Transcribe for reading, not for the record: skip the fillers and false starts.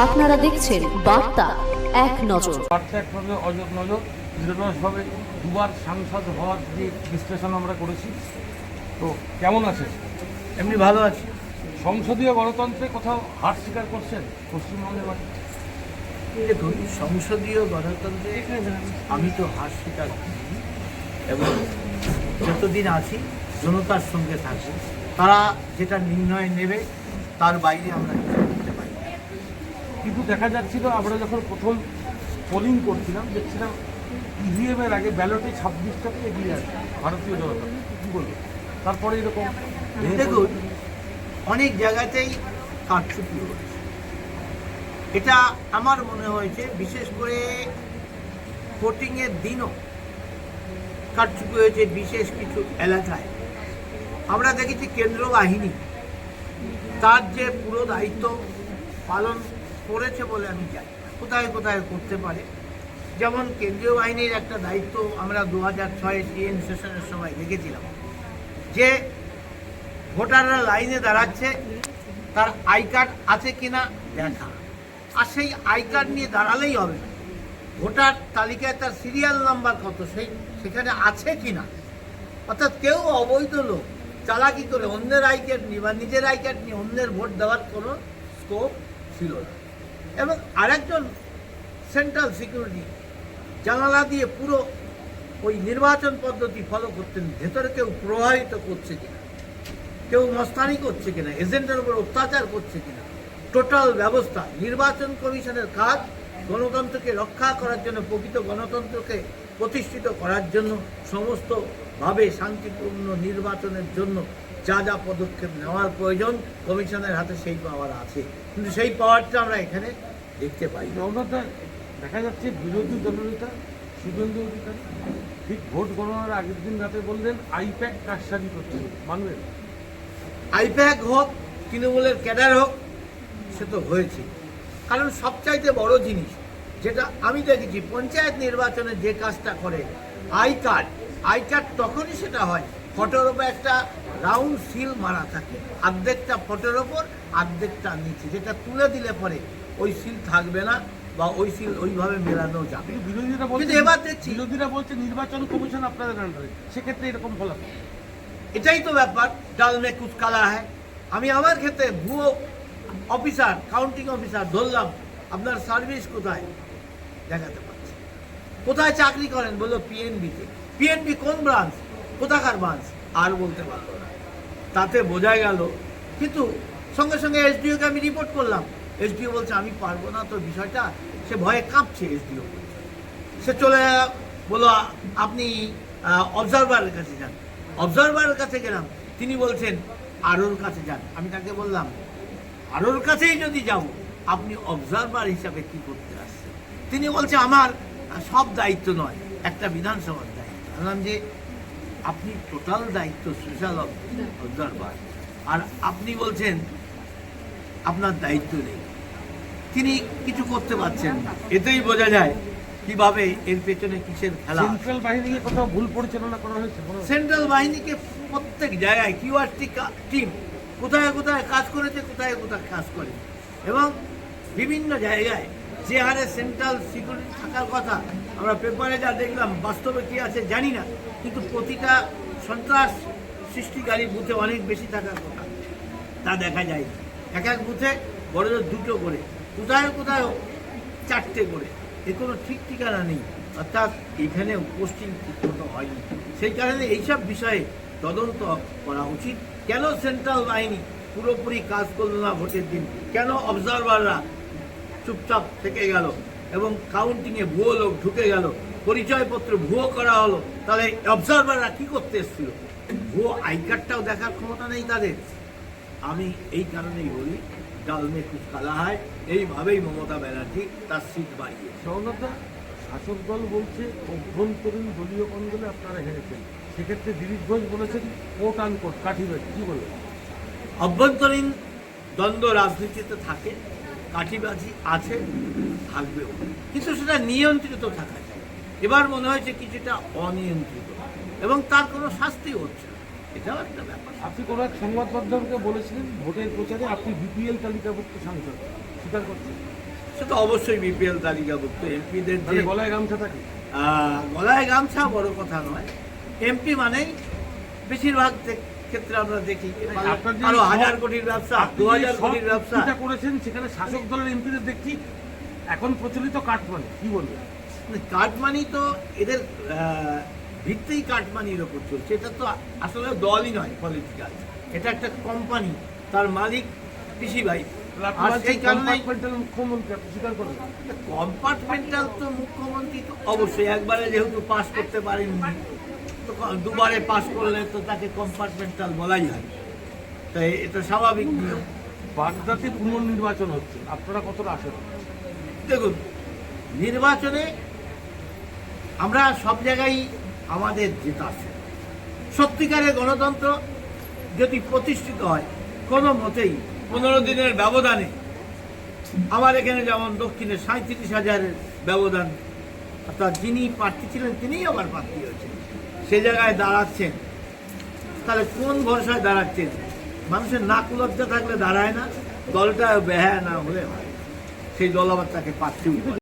আপনারা দেখছেন বার্তা এক নজর। বার্তা এক নজর, অজর নজর নিরলসভাবে দুবার সাংসদ হওয়ার যে বিশ্লেষণ আমরা করেছি, তো কেমন আছে? এমনি ভালো আছি। সংসদীয় গণতন্ত্রে কোথাও হার স্বীকার করছেন পশ্চিমবঙ্গের মানুষ? দেখুন, সংসদীয় গণতন্ত্রে আমি তো হার স্বীকার করি এবং যতদিন আছি জনতার সঙ্গে থাকবো। তারা যেটা নির্ণয় নেবে তার বাইরে আমরা কিছু করতে পারি না। কিন্তু দেখা যাচ্ছিল আমরা যখন প্রথম পোলিং করছিলাম দেখছিলাম ইভিএমের আগে ব্যালটে 26টাকে এগিয়ে আছে ভারতীয় জনতা। কী বলবো? তারপরে এরকম দেখুন, অনেক জায়গাতেই কারচুপি হয়েছে। এটা আমার মনে হয়েছে বিশেষ করে ভোটিংয়ের দিনও কারচুপি হয়েছে বিশেষ কিছু এলাকায়। আমরা দেখেছি কেন্দ্র বাহিনী তার যে পুরো দায়িত্ব পালন করেছে বলে আমি জানি, কোথায় কোথায় করতে পারে। যেমন কেন্দ্রীয় বাহিনীর একটা দায়িত্ব আমরা 2006 টিএন সেশনের সময় দেখেছিলাম যে ভোটাররা লাইনে দাঁড়াচ্ছে, তার আই কার্ড আছে কিনা দেখা, আর সেই আই কার্ড নিয়ে দাঁড়ালেই হবে না, ভোটার তালিকায় তার সিরিয়াল নাম্বার কত সেখানে আছে কিনা। অর্থাৎ কেউ অবৈধ লোক চালাকি করে অন্যের আই কার্ড নিয়ে বা নিজের আই কার্ড নিয়ে অন্যের ভোট দেওয়ার কোনো স্কোপ ছিল না। এবং আরেকজন সেন্ট্রাল সিকিউরিটি জানালা দিয়ে পুরো ওই নির্বাচন পদ্ধতি ফলো করতেন, ভেতরে কেউ প্রভাবিত করছে কিনা, কেউ মস্তানি করছে কিনা, এজেন্টের উপর অত্যাচার করছে কিনা, টোটাল ব্যবস্থা। নির্বাচন কমিশনের কাজ গণতন্ত্রকে রক্ষা করার জন্য, প্রকৃত গণতন্ত্রকে প্রতিষ্ঠিত করার জন্য, সমস্তভাবে শান্তিপূর্ণ নির্বাচনের জন্য যা যা পদক্ষেপ নেওয়ার প্রয়োজন কমিশনের হাতে সেই পাওয়ার আছে, কিন্তু সেই পাওয়ারটা আমরা এখানে দেখতে পাই না। দেখা যাচ্ছে বিরোধী দলনেতা শুভেন্দু অধিকারী ঠিক ভোট গণনার আগের দিন রাতে বললেন আইপ্যাক কারসাজি করছে, মানবেন? আইপ্যাক হোক, তৃণমূলের ক্যাডার হোক, সে তো হয়েছে। কারণ সবচাইতে বড় জিনিস যেটা আমি দেখেছি পঞ্চায়েত নির্বাচনে যে কাজটা করে আই কার্ড তখনই সেটা হয় ফটোর ওপর একটা রাউন্ড সিল মারা থাকে, অর্ধেকটা ফটোর ওপর অর্ধেকটা নিচে, যেটা তুলে দিলে পরে ওই সিল থাকবে না বা ওই সিল ওইভাবে মেলানো যাবে। বিরোধীরা বলছে নির্বাচন কমিশন আপনাদের আন্ডারে, সেক্ষেত্রে এরকম ফলাফল। এটাই তো ব্যাপার, ডাল মে কুচ কালা হয়। আমি আমার ক্ষেত্রে ভুয়ো অফিসার, কাউন্টিং অফিসার ধরলাম, আপনার সার্ভিস কোথায় দেখাতে পারছি, কোথায় চাকরি করেন, বললো পিএনবিতে। পিএনবি কোন ব্রাঞ্চ, কোথাকার ব্রাঞ্চ, আর বলতে পারলো না। তাতে বোঝা গেল। কিন্তু সঙ্গে সঙ্গে এসডিওকে আমি রিপোর্ট করলাম, এসডিও বলছে আমি পারবো না তো বিষয়টা, সে ভয়ে কাঁপছে। এসডিও সে চলে বললো আপনি অবজারভারের কাছে যান। অবজারভারের কাছে গেলাম, তিনি বলছেন আরোর কাছে যান। আমি তাকে বললাম আরোর কাছেই যদি যাবো, আপনি অবজারভার হিসাবে কি করতে আসছেন? তিনি বলছে আমার সব দায়িত্ব নয়, একটা বিধানসভার দায়িত্ব। বললাম যে আপনি টোটাল দায়িত্ব স্পেশাল অবজারভার, আর আপনি বলছেন আপনার দায়িত্ব নেই, তিনি কিছু করতে পারছেন না। এতেই বোঝা যায় কিভাবে এর পেছনে কিসের খেলা। সেন্ট্রাল বাহিনীকে কোথাও ভুল পরিচালনা করা হয়েছে? সেন্ট্রাল বাহিনীকে প্রত্যেক জায়গায় কিউআরটি টিম কোথায় কোথায় কাজ করেছে, কোথায় কোথায় কাজ করে, এবং বিভিন্ন জায়গায় যে হারে সেন্ট্রাল সিকিউরিটি থাকার কথা আমরা পেপারে যা দেখলাম, বাস্তবে কী আছে জানি না, কিন্তু প্রতিটা সন্ত্রাস সৃষ্টিকারী বুথে অনেক বেশি থাকার কথা তা দেখা যায়। এক এক বুথে বড়জোর 2টো করে, কোথায় কোথায় 4টে করে, এর কোনো ঠিক ঠিকানা নেই। অর্থাৎ এখানে পোস্টিং ঠিকমতো হয়নি। সেই কারণে এইসব বিষয়ে তদন্ত করা উচিত। কেন সেন্ট্রাল বাহিনী পুরোপুরি কাজ করল না ভোটের দিন? কেন অবজারভাররা চুপচাপ থেকে গেল এবং কাউন্টিংয়ে ভুয়ো লোক ঢুকে গেল, পরিচয়পত্র ভুয়ো করা হলো? তাহলে অবজারভাররা কী করতে এসেছিল? ভুয়ো আই কার্ডটাও দেখার ক্ষমতা নেই তাদের। আমি এই কারণেই বলি ডালমে কুচ কালা হয়, এইভাবেই মমতা ব্যানার্জি তার সিট বাড়িয়ে। সৌনতা, শাসক দল বলছে অভ্যন্তরীণ দলীয় কন্দলে আপনারা হেরেছেন, সেক্ষেত্রে দিলীপ ঘোষ বলেছেন কোট আন কোট কাঠিবাজি, কী বলবেন? অভ্যন্তরীণ দ্বন্দ্ব রাজনীতিতে থাকে, কাঠিবাজি আছে, থাকবেও, কিন্তু সেটা নিয়ন্ত্রিত থাকা যায়। এবার মনে হয়েছে কিছুটা অনিয়ন্ত্রিত এবং তার কোনো শাস্তি হচ্ছে না, এটাও একটা ব্যাপার। আপনি কোনো এক সংবাদ মাধ্যমকে বলেছিলেন ভোটের প্রচারে আপনি বিপিএল তালিকাভুক্ত সাংসদ, স্বীকার করছেন? সে তো অবশ্যই বিপিএল তালিকাভুক্ত এমপিদের যে তাহলে গলায় গামছা থাকে। গলায় গামছা বড় কথা নয়, এমপি মানেই বেশিরভাগ ক্ষেত্রে আমরা দেখি আপনার যে আরো 1000 কোটির ব্যবসা, আপনি 2000 যে কোটির ব্যবসা। যেটা করেছেন সেখানে শাসক দলের এমপিদের দেখছি এখন প্রচলিত কাটমানি, কি বলবেন? কাটমানি তো এদের ভিত্তি কাটমানির ওপর চলছে। এটা তো আসলে দলই নয় পলিটিক্যাল, এটা একটা কোম্পানি, তার মালিক পিসিভাই। আর সেই কারণে মুখ্যমন্ত্রী আপনি স্বীকার করেন? কম্পার্টমেন্টাল তো মুখ্যমন্ত্রী তো অবশ্যই একবারে যেহেতু পাস করতে পারেননি, তো দুবারে পাস করলে তো তাকে কম্পার্টমেন্টাল বলাই হয়, তাই এটা স্বাভাবিক নিয়ম। বাগদাতে পুনর্নির্বাচন হচ্ছে, আপনারা কতটা আশা করেন? দেখুন, নির্বাচনে আমরা সব জায়গায় আমাদের জেতা আছে। সত্যিকারের গণতন্ত্র যদি প্রতিষ্ঠিত হয়, কোনো মতেই 15 দিনের ব্যবধানে, আমার এখানে যেমন দক্ষিণে 37,000-এর ব্যবধান, অর্থাৎ যিনি প্রার্থী ছিলেন তিনিই আবার প্রার্থী হয়েছেন, সে জায়গায় দাঁড়াচ্ছেন, তাহলে কোন ভরসায় দাঁড়াচ্ছেন? মানুষের নাক লজ্জা থাকলে দাঁড়ায় না, দলটা বেহায়া না হলে হয়, সেই দল আবার তাকে প্রার্থী